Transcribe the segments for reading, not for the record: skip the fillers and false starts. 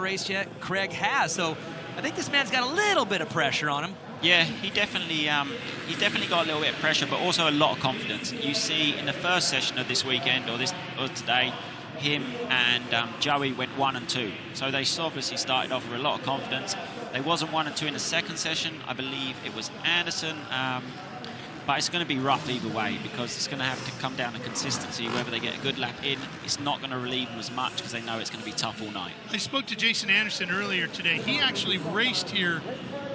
race yet Craig has. So I think this man's got a little bit of pressure on him. Yeah, he's definitely got a little bit of pressure, but also a lot of confidence. You see in the first session of this weekend or today, him and Joey went 1 and 2. So they obviously started off with a lot of confidence. They wasn't 1 and 2 in the second session. I believe it was Anderson. But it's going to be rough either way because it's going to have to come down to consistency. Whether they get a good lap in, it's not going to relieve them as much because they know it's going to be tough all night. I spoke to Jason Anderson earlier today. He actually raced here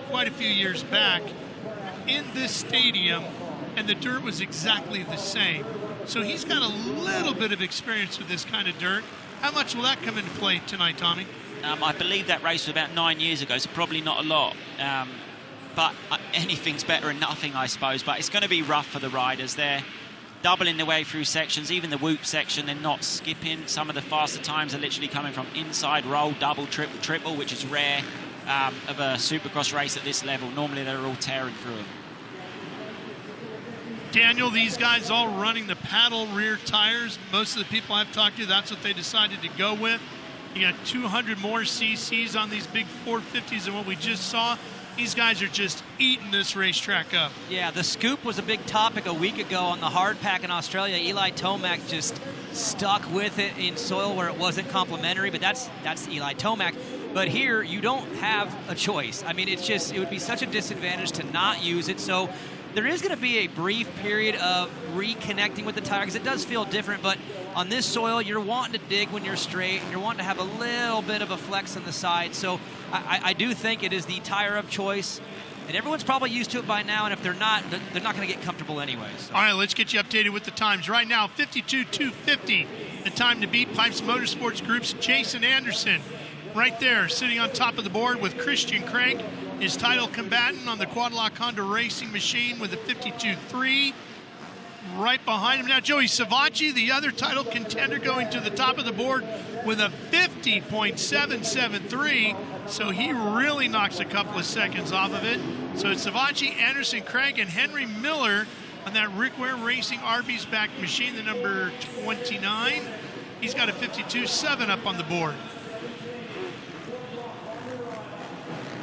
quite a few years back in this stadium, and the dirt was exactly the same. So he's got a little bit of experience with this kind of dirt. How much will that come into play tonight, Tommy? I believe that race was about 9 years ago, so probably not a lot. But anything's better than nothing, I suppose. But it's going to be rough for the riders. They're doubling their way through sections. Even the whoop section, they're not skipping. Some of the faster times are literally coming from inside roll, double, triple, which is rare of a Supercross race at this level. Normally, they're all tearing through them. Daniel, these guys all running the paddle rear tires. Most of the people I've talked to, that's what they decided to go with. You got 200 more cc's on these big 450s than what we just saw. These guys are just eating this racetrack up. Yeah, the scoop was a big topic a week ago on the hard pack in Australia. Eli Tomac just stuck with it in soil where it wasn't complimentary, but that's Eli Tomac. But here, you don't have a choice. I mean, it would be such a disadvantage to not use it. So there is going to be a brief period of reconnecting with the tire because it does feel different, but on this soil, you're wanting to dig when you're straight, and you're wanting to have a little bit of a flex on the side. So I do think it is the tire of choice, and everyone's probably used to it by now, and if they're not going to get comfortable anyway. So. All right, let's get you updated with the times. Right now, 52.250, the time to beat. Pipes Motorsports Group's Jason Anderson right there, sitting on top of the board with Christian Craig, his title combatant on the Quadlock Honda Racing Machine with a 52.3. Right behind him now, Joey Savatgy, the other title contender, going to the top of the board with a 50.773. So he really knocks a couple of seconds off of it. So it's Savatgy, Anderson, Craig, and Henry Miller on that Rick Ware Racing Arby's back machine, the number 29. He's got a 52.7 up on the board.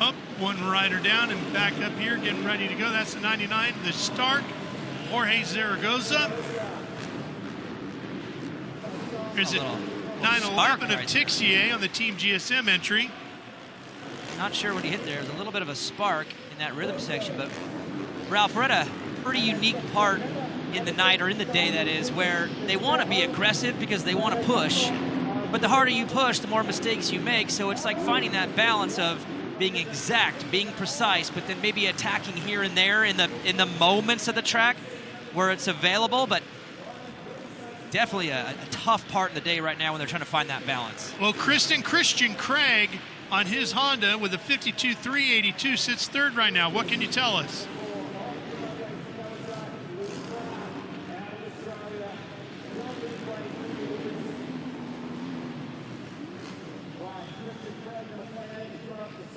Up, one rider down and back up here, getting ready to go. That's the 99, the Stark. Jorge Zaragoza. There's a 911 of Tixier on the Team GSM entry. Not sure what he hit there. There's a little bit of a spark in that rhythm section, but Ralph, we're at a pretty unique part in the night, or in the day that is, where they want to be aggressive because they want to push, but the harder you push, the more mistakes you make. So it's like finding that balance of being exact, being precise, but then maybe attacking here and there in the moments of the track where it's available, but definitely a tough part of the day right now when they're trying to find that balance. Well, Christian Craig on his Honda with a 52.382 sits third right now. What can you tell us?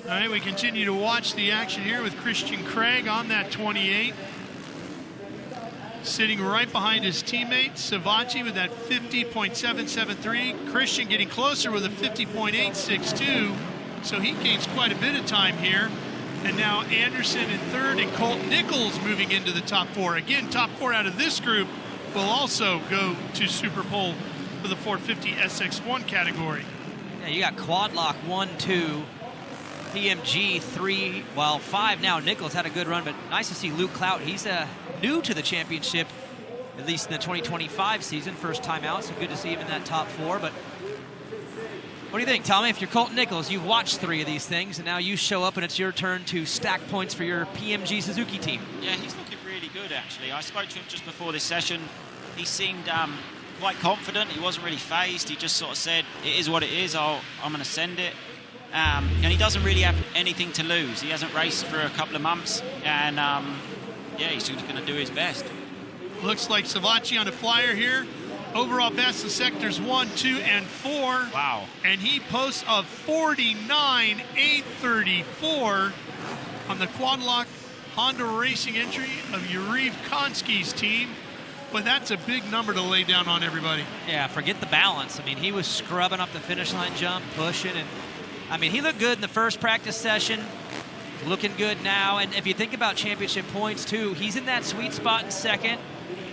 All right, we continue to watch the action here with Christian Craig on that 28. Sitting right behind his teammate, Savatgy, with that 50.773. Christian getting closer with a 50.862. So he gains quite a bit of time here. And now Anderson in third and Colt Nichols moving into the top four. Again, top four out of this group will also go to SuperPole for the 450 SX1 category. Yeah, you got Quadlock 1, 2. PMG 3, well 5 now. Nichols had a good run, but nice to see Luke Clout. He's new to the championship, at least in the 2025 season, first time out, so good to see him in that top four. But what do you think, Tommy? If you're Colt Nichols, you've watched 3 of these things, and now you show up and it's your turn to stack points for your PMG Suzuki team. Yeah, he's looking really good, actually. I spoke to him just before this session. He seemed quite confident. He wasn't really phased. He just sort of said, it is what it is. I'm going to send it. And he doesn't really have anything to lose. He hasn't raced for a couple of months, and yeah, he's just going to do his best. Looks like Savatgy on a flyer here. Overall best in sectors 1, 2, and 4. Wow. And he posts a 49.834 on the Quadlock Honda Racing entry of Yuriv Konski's team. But that's a big number to lay down on everybody. Yeah, forget the balance. I mean, he was scrubbing up the finish line jump, pushing, and I mean, he looked good in the first practice session, looking good now. And if you think about championship points, too, he's in that sweet spot in second.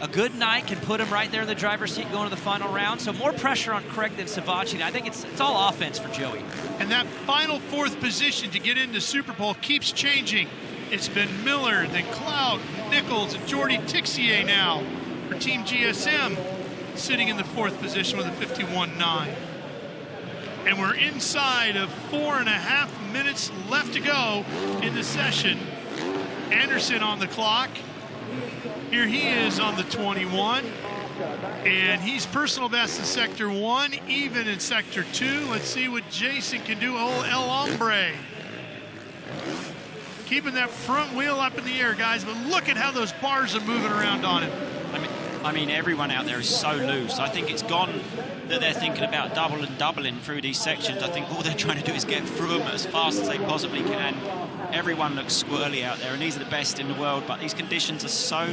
A good night can put him right there in the driver's seat going to the final round. So more pressure on Craig than Savatgy. And I think it's all offense for Joey. And that final fourth position to get into SuperPole keeps changing. It's been Miller, then Cloud, Nichols, and Jordi Tixier now for Team GSM, sitting in the fourth position with a 51.9. And we're inside of 4.5 minutes left to go in the session. Anderson on the clock. Here he is on the 21. And he's personal best in Sector 1, even in Sector 2. Let's see what Jason can do. Oh, El Hombre. Keeping that front wheel up in the air, guys. But look at how those bars are moving around on it. I mean, everyone out there is so loose. I think it's gone that they're thinking about doubling through these sections. I think all they're trying to do is get through them as fast as they possibly can. Everyone looks squirrely out there, and these are the best in the world, but these conditions are so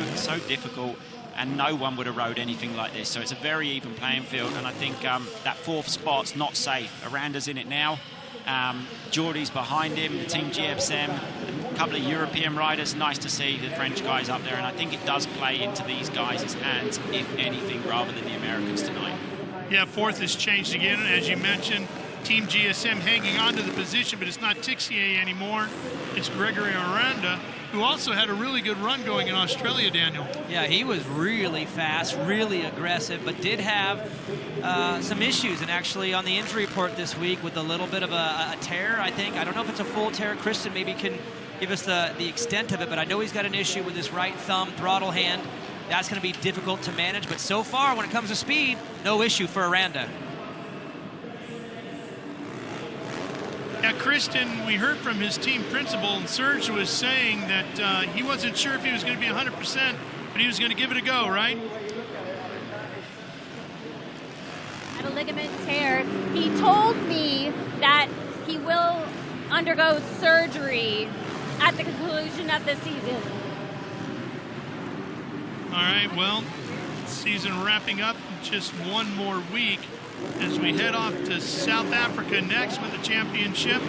difficult, and no one would have rode anything like this. So it's a very even playing field, and I think that fourth spot's not safe. Aranda's in it now. Jordi's behind him, the Team GSM, a couple of European riders. Nice to see the French guys up there, and I think it does play into these guys' hands, if anything, rather than the Americans tonight. Yeah, fourth has changed again, as you mentioned. Team GSM hanging on to the position, but it's not Tixier anymore. It's Gregory Aranda, who also had a really good run going in Australia, Daniel. Yeah, he was really fast, really aggressive, but did have some issues. And actually on the injury report this week with a little bit of a tear, I think. I don't know if it's a full tear. Kristen maybe can give us the extent of it, but I know he's got an issue with his right thumb throttle hand. That's going to be difficult to manage. But so far, when it comes to speed, no issue for Aranda. Yeah, Kristen, we heard from his team principal, and Serge was saying that he wasn't sure if he was going to be 100%, but he was going to give it a go, right? Had a ligament tear. He told me that he will undergo surgery at the conclusion of the season. All right, well, season wrapping up in just one more week as we head off to South Africa next with the championship.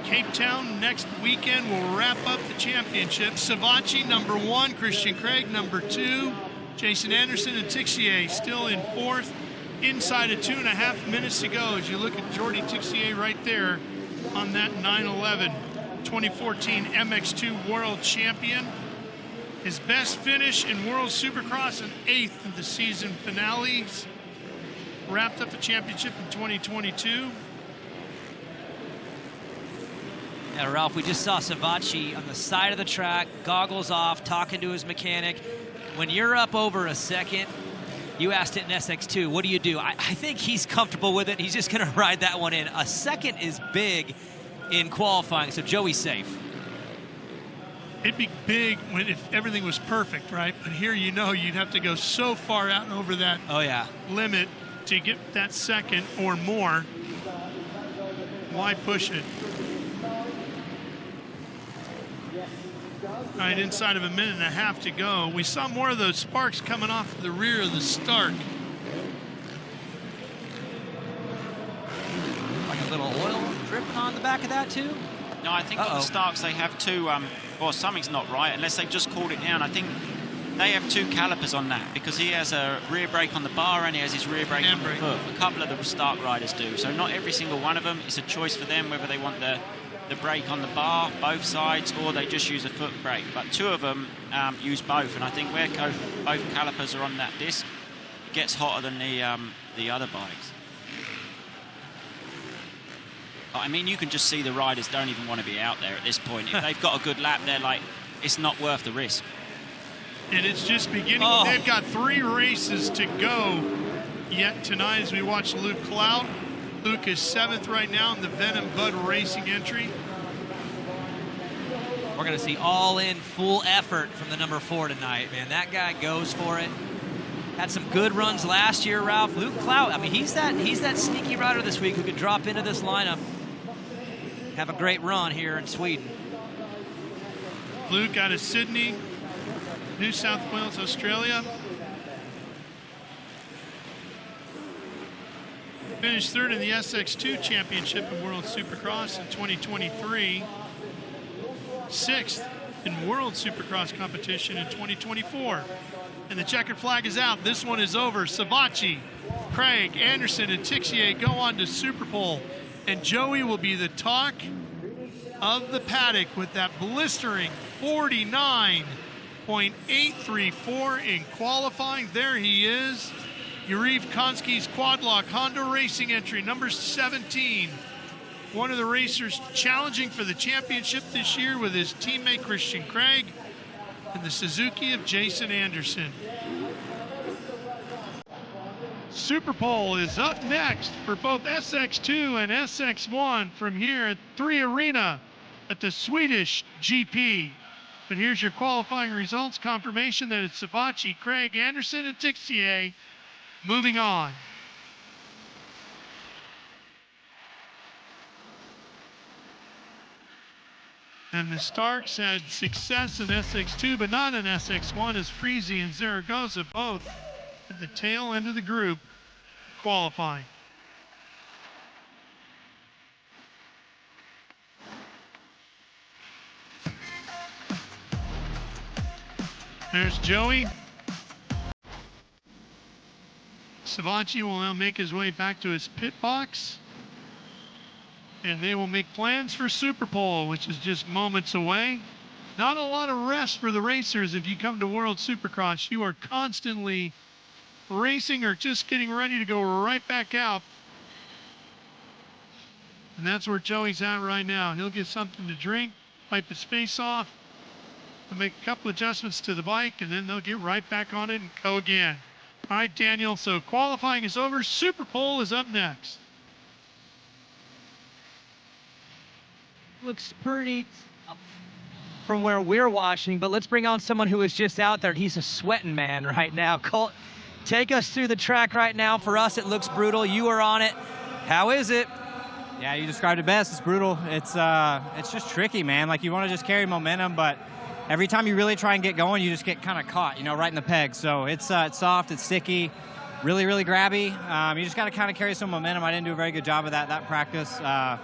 Cape Town next weekend will wrap up the championship. Savatgy, number 1. Christian Craig, number 2. Jason Anderson and Tixier still in 4th. Inside of 2.5 minutes to go as you look at Jordi Tixier right there on that 911 2014 MX2 World Champion. His best finish in World Supercross, an 8th in the season finales. Wrapped up the championship in 2022. Yeah, Ralph, we just saw Savatgy on the side of the track, goggles off, talking to his mechanic. When you're up over a second, you asked it in SX2, what do you do? I think he's comfortable with it. He's just going to ride that one in. A second is big in qualifying, so Joey's safe. It'd be big if everything was perfect, right? But here, you know, you'd have to go so far out and over that limit to get that second or more. Why push it? All right, inside of a minute and a half to go. We saw more of those sparks coming off the rear of the Stark. Like a little oil dripping on the back of that too? No, I think on the Starks they have two, well, something's not right unless they've just called it down. I think they have 2 calipers on that because he has a rear brake on the bar and he has his rear brake on the foot. A couple of the Stark riders do. So not every single one of them. It's a choice for them whether they want the brake on the bar, both sides, or they just use a foot brake. But 2 of them use both. And I think where both calipers are on that disc, it gets hotter than the other bikes. I mean, you can just see the riders don't even want to be out there at this point. If they've got a good lap, they're like, it's not worth the risk. And it's just beginning. They've got 3 races to go yet tonight as we watch Luke Cloud. Luke is 7th right now in the Venom Bud Racing entry. We're going to see all-in, full effort from the number 4 tonight, man. That guy goes for it. Had some good runs last year, Ralph. Luke Cloud, I mean, he's that sneaky rider this week who could drop into this lineup, have a great run here in Sweden. Luke out of Sydney, New South Wales, Australia. Finished third in the SX2 Championship in World Supercross in 2023. Sixth in World Supercross competition in 2024. And the checkered flag is out. This one is over. Savatgy, Craig, Anderson, and Tixier go on to SuperPole. And Joey will be the talk of the paddock with that blistering 49.834 in qualifying. There he is. Yuriv Konski's Quadlock Honda Racing entry, number 17. One of the racers challenging for the championship this year with his teammate Christian Craig and the Suzuki of Jason Anderson. SuperPole is up next for both SX2 and SX1 from here at 3 Arena at the Swedish GP. But here's your qualifying results confirmation that it's Savatgy, Craig, Anderson, and Tixier moving on. And the Starks had success in SX2, but not in SX1, as Freezy and Zaragoza both at the tail end of the group qualifying. There's Joey. Savatgy will now make his way back to his pit box. And they will make plans for SuperPole, which is just moments away. Not a lot of rest for the racers if you come to World Supercross. You are constantly racing or just getting ready to go right back out. And that's where Joey's at right now. He'll get something to drink, wipe his face off, and make a couple adjustments to the bike, and then they'll get right back on it and go again. All right, Daniel, so qualifying is over. SuperPole is up next. Looks pretty from where we're watching, but let's bring on someone who is just out there. He's a sweating man right now. Colt, take us through the track right now. For us, it looks brutal. You are on it. How is it? Yeah, you described it best. It's brutal. It's just tricky, man. Like, you want to just carry momentum, but every time you really try and get going, you just get kind of caught, you know, right in the peg. So it's soft, it's sticky, really, really grabby. You just got to kind of carry some momentum. I didn't do a very good job of that practice. The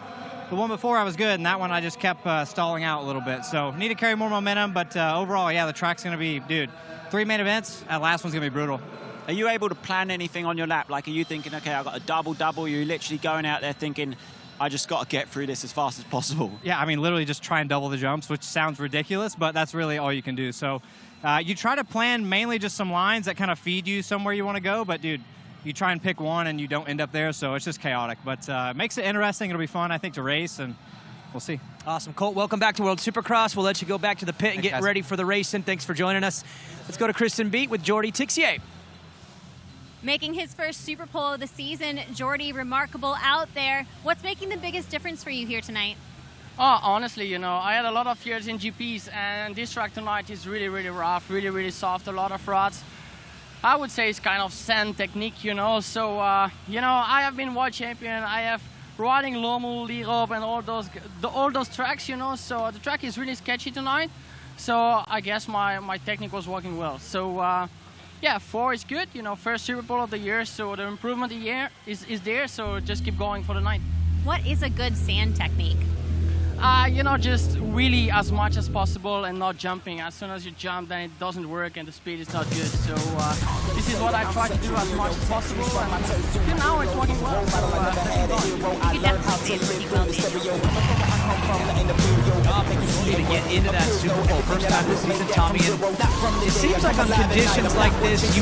one before I was good, and that one I just kept stalling out a little bit. So need to carry more momentum, but overall, yeah, the track's going to be, dude, 3 main events. That last one's going to be brutal. Are you able to plan anything on your lap? Like, are you thinking, okay, I've got a double-double? You're literally going out there thinking, I just got to get through this as fast as possible. Yeah, I mean, literally just try and double the jumps, which sounds ridiculous, but that's really all you can do. So you try to plan mainly just some lines that kind of feed you somewhere you want to go, but, dude, you try and pick one and you don't end up there, so it's just chaotic. But it makes it interesting. It'll be fun, I think, to race, and we'll see. Awesome. Colt, welcome back to World Supercross. We'll let you go back to the pit and get ready for the racing. Thanks for joining us. Let's go to Kristen Beat with Jordi Tixier. Making his first SuperPole of the season, Jordi, remarkable out there. What's making the biggest difference for you here tonight? Oh, honestly, you know, I had a lot of years in GPs, and this track tonight is really, really rough, really, really soft, a lot of ruts. I would say it's kind of sand technique, you know. So, you know, I have been world champion. I have riding Lommel, Lierop, and all those tracks, you know. So the track is really sketchy tonight. So I guess my technique was working well. So, yeah, 4 is good. You know, first SuperPole of the year. So the improvement of the year is there. So just keep going for the night. What is a good sand technique? You know, just really as much as possible and not jumping. As soon as you jump, then it doesn't work and the speed is not good. So this is what I try to do as much as possible. And till now it's working well. So You can definitely keep Opportunity to get into that SuperPole first time this season, Tommy. And it seems like on conditions like this, you